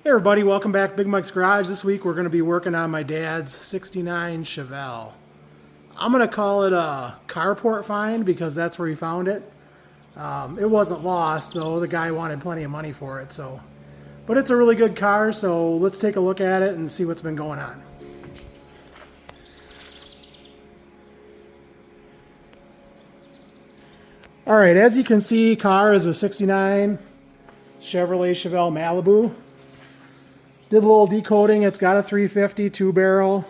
Hey everybody, welcome back to Big Mike's Garage. This week we're going to be working on my dad's 69 Chevelle. I'm going to call it a Carport find because that's where he found it. It wasn't lost though, the guy wanted plenty of money for it. But it's a really good car, so let's take a look at it and see what's been going on. Alright, as you can see, car is a 69 Chevrolet Chevelle Malibu. Did a little decoding. It's got a 350 2-barrel.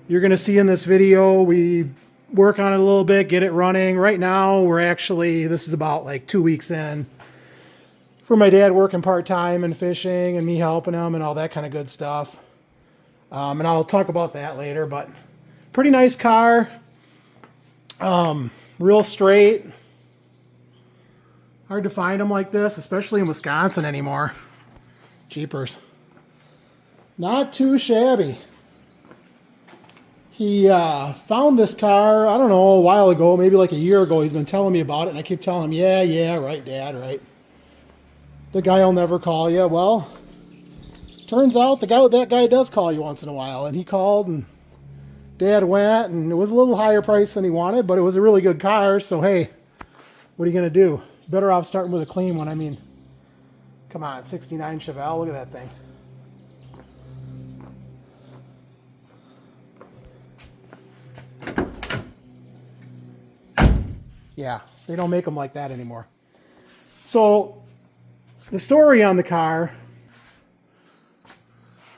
You're going to see in this video, we work on it a little bit, get it running. Right now, this is about like 2 weeks in. For my dad working part-time and fishing and me helping him and all that kind of good stuff. And I'll talk about that later, but pretty nice car. Real straight. Hard to find them like this, especially in Wisconsin anymore. Jeepers. Not too shabby. He found this car, I don't know, a while ago, maybe like a year ago. He's been telling me about it, and I keep telling him, yeah, right, Dad, right. The guy will never call you. Well, turns out that guy does call you once in a while, and he called, and Dad went, and it was a little higher price than he wanted, but it was a really good car, so hey, what are you going to do? Better off starting with a clean one. I mean, come on, 69 Chevelle, look at that thing. Yeah, they don't make them like that anymore. So, the story on the car.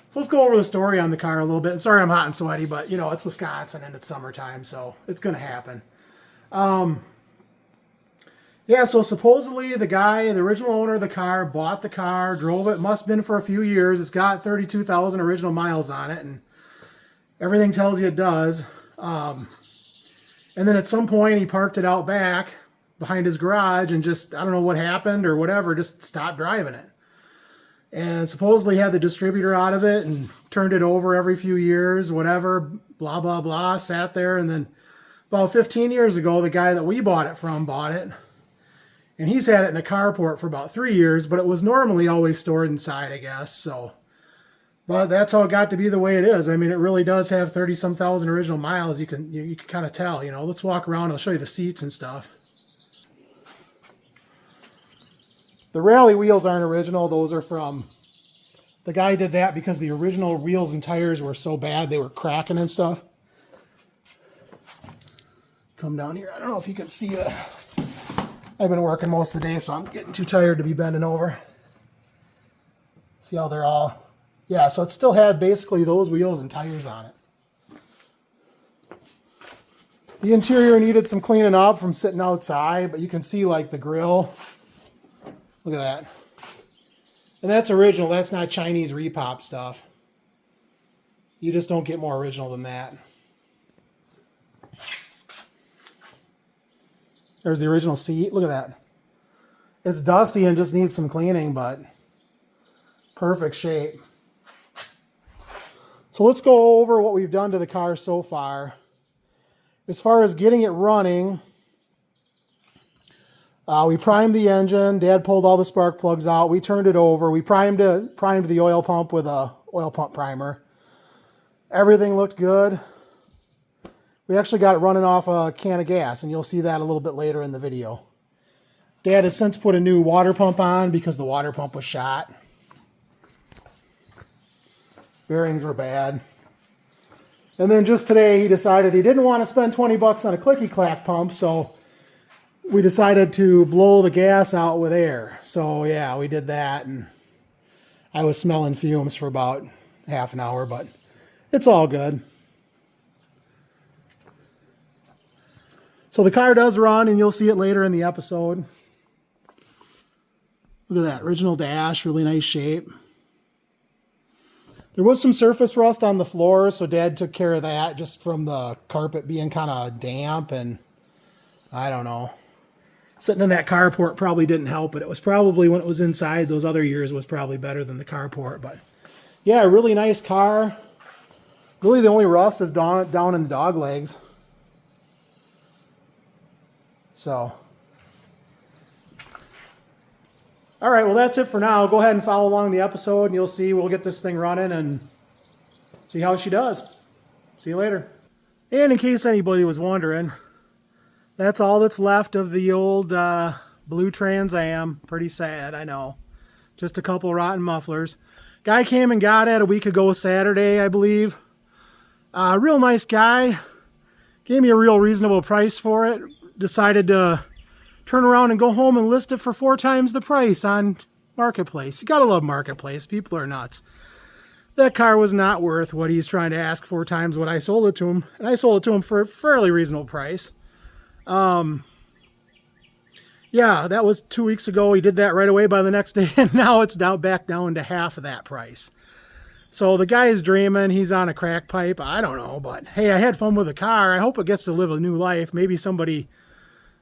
So let's go over the story on the car a little bit. Sorry I'm hot and sweaty, but you know, it's Wisconsin and it's summertime, so it's going to happen. Yeah, so supposedly the original owner of the car, bought the car, drove it, must have been for a few years. It's got 32,000 original miles on it, and everything tells you it does. And then at some point he parked it out back behind his garage and just, I don't know what happened or whatever, just stopped driving it. And supposedly had the distributor out of it and turned it over every few years, whatever, blah, blah, blah, sat there. And then about 15 years ago, the guy that we bought it from bought it. And he's had it in a carport for about 3 years, but it was normally always stored inside, I guess. So, but that's how it got to be the way it is. I mean, it really does have 30-some thousand original miles. You can kind of tell, you know. Let's walk around. I'll show you the seats and stuff. The rally wheels aren't original. Those are from, the guy did that because the original wheels and tires were so bad they were cracking and stuff. Come down here. I don't know if you can see it. I've been working most of the day, so I'm getting too tired to be bending over. See how they're all... Yeah, so it still had basically those wheels and tires on it. The interior needed some cleaning up from sitting outside, but you can see like the grill. Look at that. And that's original. That's not Chinese repop stuff. You just don't get more original than that. There's the original seat. Look at that. It's dusty and just needs some cleaning, but perfect shape. So let's go over what we've done to the car so far. As far as getting it running, we primed the engine. Dad pulled all the spark plugs out. We turned it over. We primed the oil pump with a oil pump primer. Everything looked good. We actually got it running off a can of gas, and you'll see that a little bit later in the video. Dad has since put a new water pump on because the water pump was shot. Bearings were bad. And then just today he decided he didn't want to spend 20 bucks on a clicky-clack pump, so we decided to blow the gas out with air. So yeah, we did that, and I was smelling fumes for about half an hour, but it's all good. So the car does run, and you'll see it later in the episode. Look at that, original dash, really nice shape. There was some surface rust on the floor, so Dad took care of that just from the carpet being kind of damp, and I don't know. Sitting in that carport probably didn't help, but it was probably, when it was inside those other years, was probably better than the carport. But yeah, really nice car. Really the only rust is down in the dog legs. So All right, well, that's it for now. Go ahead and follow along the episode, and you'll see we'll get this thing running and see how she does. See you later. And in case anybody was wondering, that's all that's left of the old blue Trans Am. Pretty sad, I know. Just a couple rotten mufflers. Guy came and got it a week ago Saturday, I believe. Real nice guy. Gave me a real reasonable price for it. Decided to turn around and go home and list it for 4 times the price on Marketplace. You gotta love Marketplace. People are nuts. That car was not worth what he's trying to ask 4 times what I sold it to him. And I sold it to him for a fairly reasonable price. Yeah, that was 2 weeks ago. He did that right away by the next day. And now it's back down to half of that price. So the guy is dreaming. He's on a crack pipe. I don't know. But hey, I had fun with the car. I hope it gets to live a new life. Maybe somebody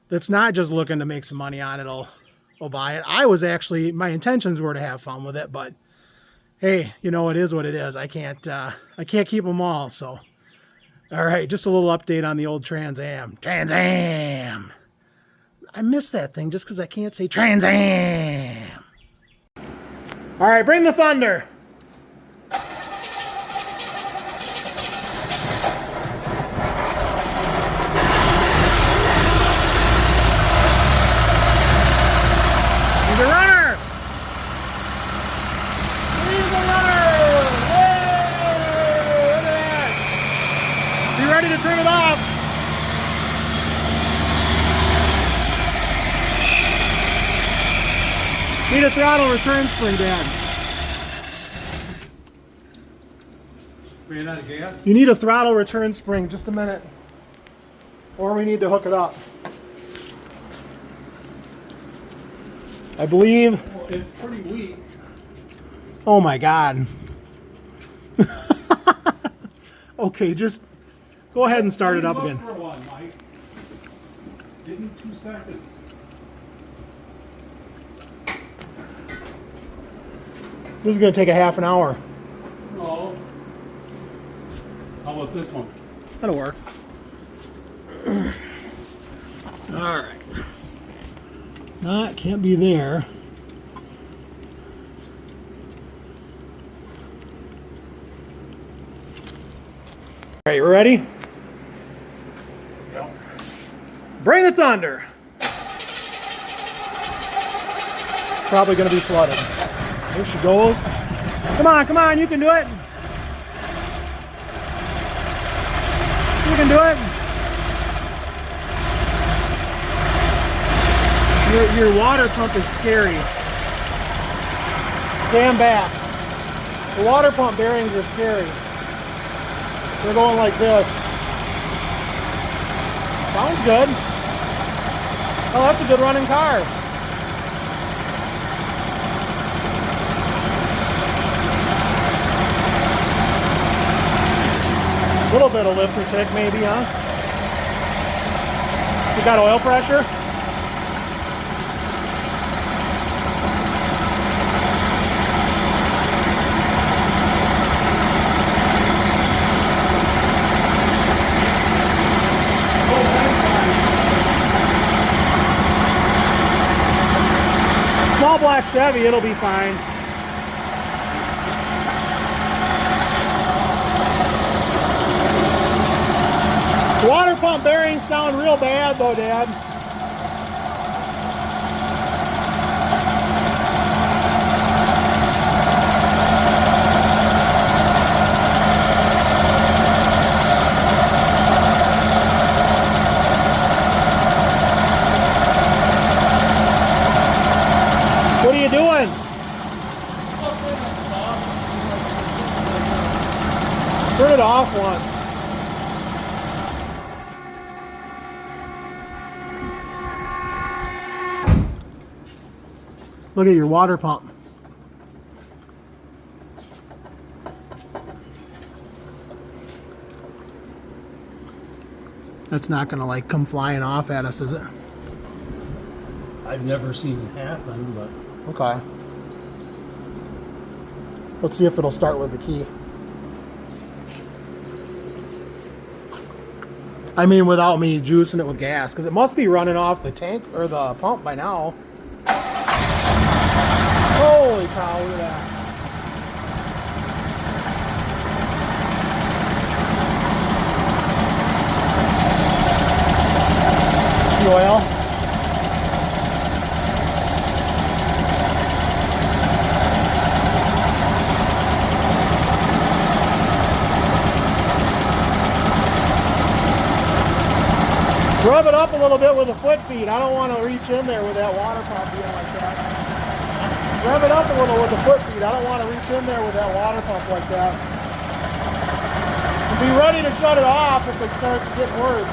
that's not just looking to make some money on it will buy it. I was actually, my intentions were to have fun with it, but hey, you know, it is what it is. I can't keep them all. So, all right, just a little update on the old Trans Am. Trans Am. I miss that thing just because I can't say Trans Am. All right, bring the thunder. He's a runner! He's a runner! Whoa! Look at that! Be ready to turn it off! Need a throttle return spring, Dad. Ran out of gas? You need a throttle return spring, just a minute. Or we need to hook it up. I believe. Well, it's pretty weak. Oh my God. Okay, just go ahead and start it up again. For one, Mike. Give me 2 seconds. This is going to take a half an hour. No. How about this one? That'll work. All right. No, it can't be there. All right, you ready? Yep. Bring the thunder. Probably going to be flooded. There she goes. Come on, you can do it. You can do it. Your water pump is scary. Stand back. The water pump bearings are scary. They're going like this. Sounds good. Oh, that's a good running car. A little bit of lift or tick maybe, huh? You got oil pressure? Small black Chevy, it'll be fine. The water pump bearings sound real bad though, Dad. What are you doing? Turn it off once. Look at your water pump. That's not gonna like come flying off at us, is it? I've never seen it happen, but Okay. Let's see if it'll start with the key. I mean, without me juicing it with gas, because it must be running off the tank or the pump by now. cow, look at that. The oil. Rub it up a little bit with a foot feed. I don't want to reach in there with that water pump being like that. Rub it up a little with the foot feed. I don't want to reach in there with that water pump like that. And be ready to shut it off if it starts getting worse.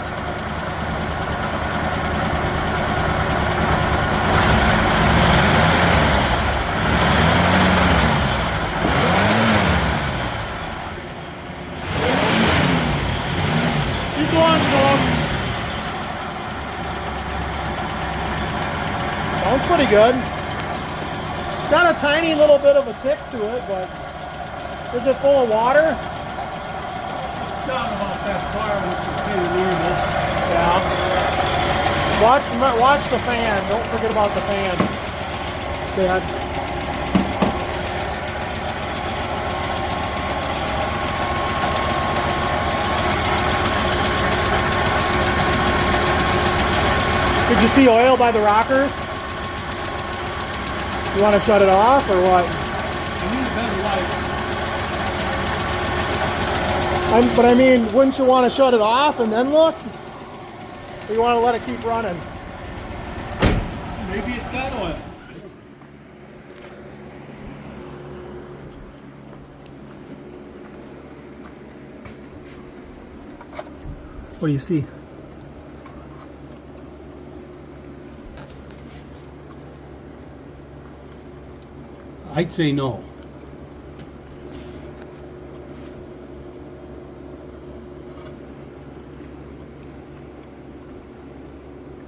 Keep going, Philip. Sounds pretty good. It's got a tiny little bit of a tick to it, but is it full of water? It's not about that far, which is pretty normal. Yeah. Watch the fan. Don't forget about the fan. Dad. Did you see oil by the rockers? You want to shut it off or what? I need a better light. But I mean, wouldn't you want to shut it off and then look? Or you want to let it keep running? Maybe it's got oil. What do you see? I'd say no.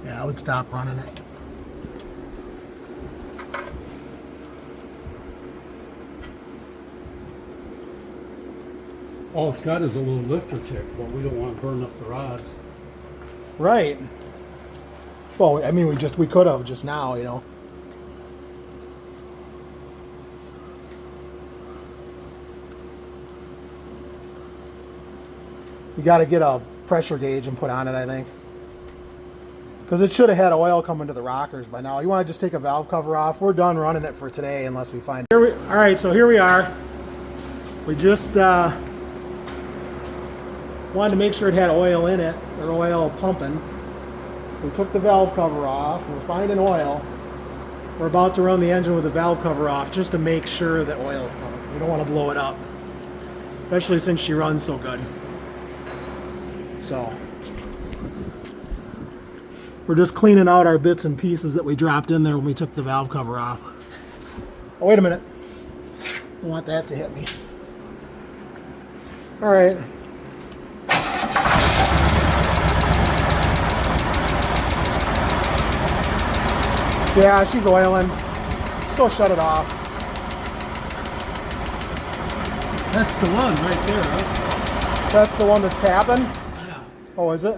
Yeah, I would stop running it. All it's got is a little lifter tick, but we don't want to burn up the rods. Right. Well, I mean, we could have just now, you know. You got to get a pressure gauge and put on it, I think. Because it should have had oil coming to the rockers by now. You want to just take a valve cover off. We're done running it for today unless we find it. All right, so here we are. We just wanted to make sure it had oil in it, or oil pumping. We took the valve cover off. We're finding oil. We're about to run the engine with the valve cover off just to make sure that oil's coming, because we don't want to blow it up. Especially since she runs so good. So we're just cleaning out our bits and pieces that we dropped in there when we took the valve cover off. Oh, wait a minute. I want that to hit me. All right. Yeah, she's oiling. Let's go shut it off. That's the one right there, huh? That's the one that's tapping? Yeah. Oh, is it?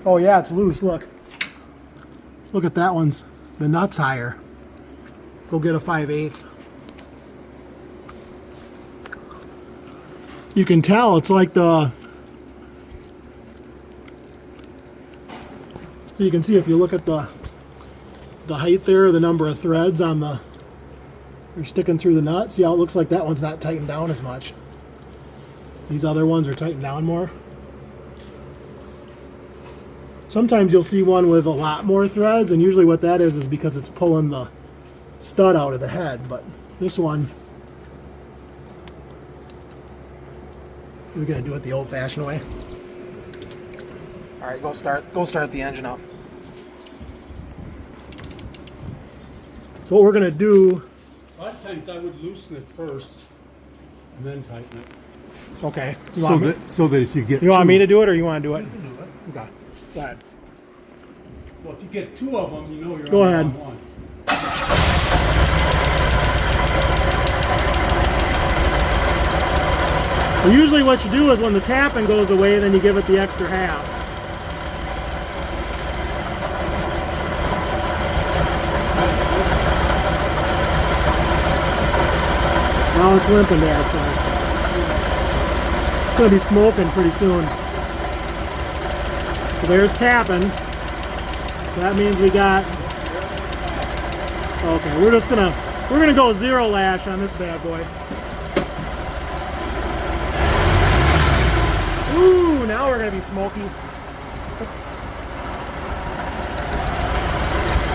Oh, yeah, it's loose. Look. Look at that one's. The nut's higher. Go get a 5/8. You can tell it's like the... So you can see if you look at the height there, the number of threads on the... They're sticking through the nut. See how it looks like that one's not tightened down as much. These other ones are tightened down more. Sometimes you'll see one with a lot more threads, and usually what that is because it's pulling the stud out of the head. But this one, we're gonna do it the old-fashioned way. All right, go start the engine up. So what we're gonna do? A lot of times I would loosen it first and then tighten it. Okay. So that if you get you want me to do it, or you want to do it? You can do it. Okay. Go ahead. So if you get two of them, you know you're Go on ahead. one. Well, usually what you do is when the tapping goes away, then you give it the extra half. Now it's limping, Dad says. It's going to be smoking pretty soon. So there's tapping. That means we got... Okay, we're gonna go zero lash on this bad boy. Ooh, now we're gonna be smoky.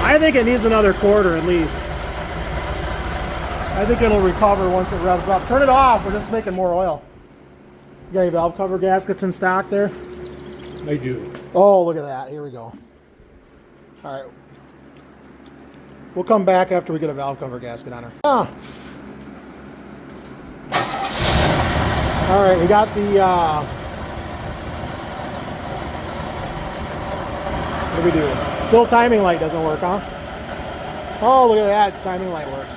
I think it needs another quarter at least. I think it'll recover once it revs up. Turn it off, we're just making more oil. You got any valve cover gaskets in stock there? I do. Oh, look at that. Here we go. All right. We'll come back after we get a valve cover gasket on her. Ah. All right, we got the, what do we do? Still timing light doesn't work, huh? Oh, look at that. Timing light works.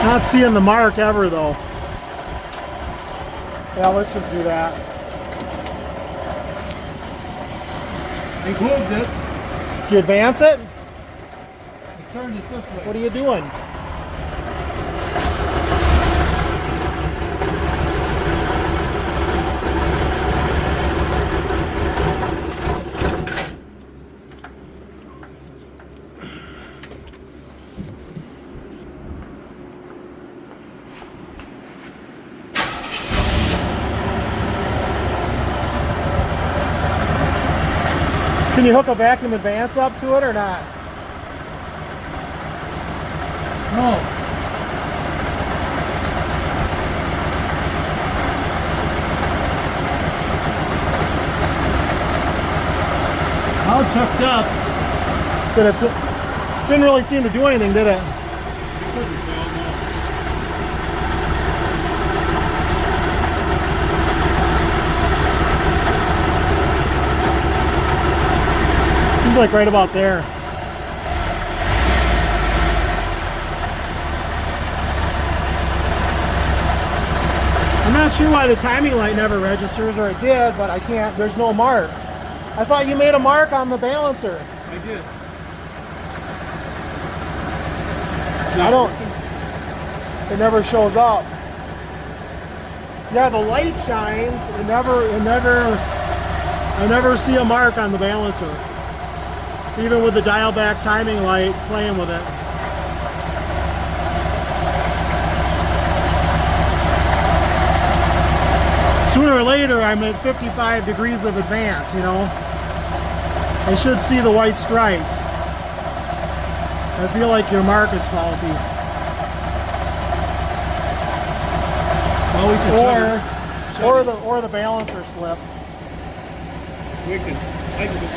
Not seeing the mark ever though. Yeah, let's just do that. I moved it. Did you advance it? I turned it this way. What are you doing? Can you hook a vacuum advance up to it or not? No. All chucked up. Didn't really seem to do anything, did it? Seems like right about there. I'm not sure why the timing light never registers, or it did, but I can't, there's no mark. I thought you made a mark on the balancer. I did. I don't, it never shows up. Yeah, the light shines, I never see a mark on the balancer. Even with the dial back timing light playing with it. Sooner or later I'm at 55 degrees of advance, you know. I should see the white stripe. I feel like your mark is faulty. Well, we can Or the balancer slipped. I can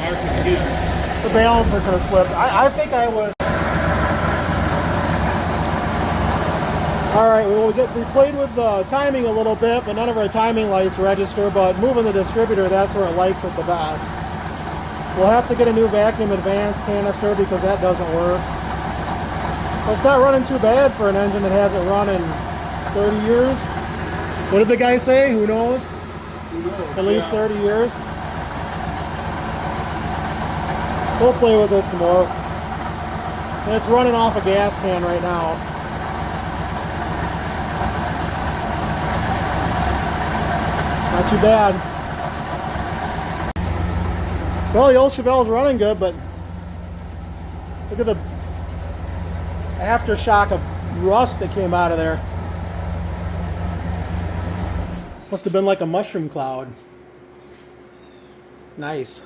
mark it again. The balancer could have slipped. I think I would. Alright, we played with the timing a little bit, but none of our timing lights register, but moving the distributor, that's where it likes it the best. We'll have to get a new vacuum advance canister because that doesn't work. Well, it's not running too bad for an engine that hasn't run in 30 years. What did the guy say? Who knows? Who knows? At least 30 years. We'll play with it some more. And it's running off a gas can right now. Not too bad. Well, the old Chevelle's running good, but look at the aftershock of rust that came out of there. Must have been like a mushroom cloud. Nice.